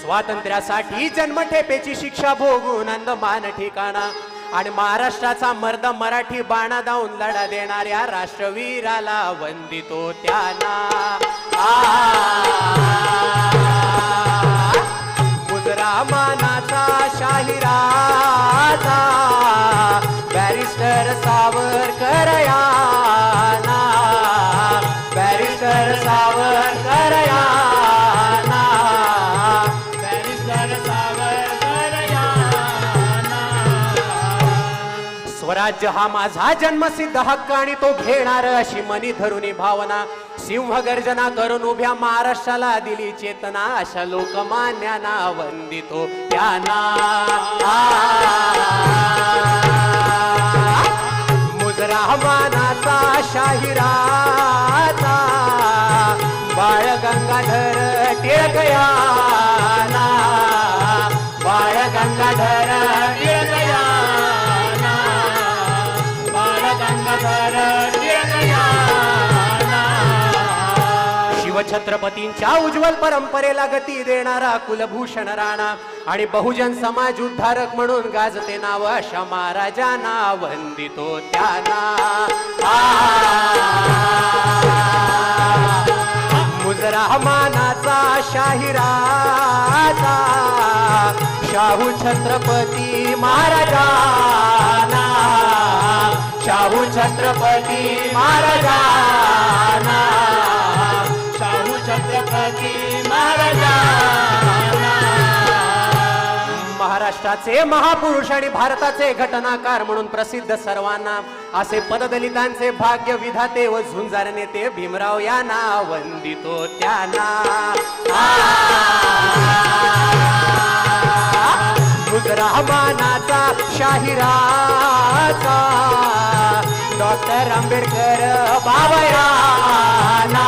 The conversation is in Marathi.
स्वातंत्र्यासाठी जन्मठेपेची शिक्षा भोगून अंदमान ठिकाणा आणि महाराष्ट्राचा मर्द मराठी बाणा दावून लढा देणाऱ्या राष्ट्रवीराला वंदितो त्यांना मुजरा मानाचा शाहिराचा बॅरिस्टर सावरकर याना बॅरिस्टर सावरकर याना बॅरिस्टर सावरकर याना स्वराज्य हा माझा जन्मसिद्ध हक्क आणि तो घेणार अशी मनी धरुनी भावना सिंह गर्जना करून उभ्या महाराष्ट्राला दिली चेतना अशा लोकमान्यांना वंदितो त्यांना मुजरा मानाचा शाहिराचा बाळ गंगाधर टिळक याना बाळ गंगाधर टिळक याना बाळ गंगाधर टिळक याना शिवछत्रपतींच्या उज्ज्वल परंपरेला गती देणारा कुलभूषण राणा आणि बहुजन समाज उद्धारक म्हणून गाजते नाव अशा महाराजांना वंदितो त्यांना मुजरा मानाचा शाहिराचा शाहू छत्रपती महाराजांना शाहू छत्रपती महाराजांना शाहू छत्रपती महाराजांना महाराष्ट्राचे महापुरुष आणि भारताचे घटनाकार म्हणून प्रसिद्ध सर्वांना असे पददलितांचे भाग्य विधाते व झुंजार नेते भीमराव यांना वंदितो त्यांना मुजरा मानाचा शाहिराचा डॉक्टर आंबेडकर बाबा यांना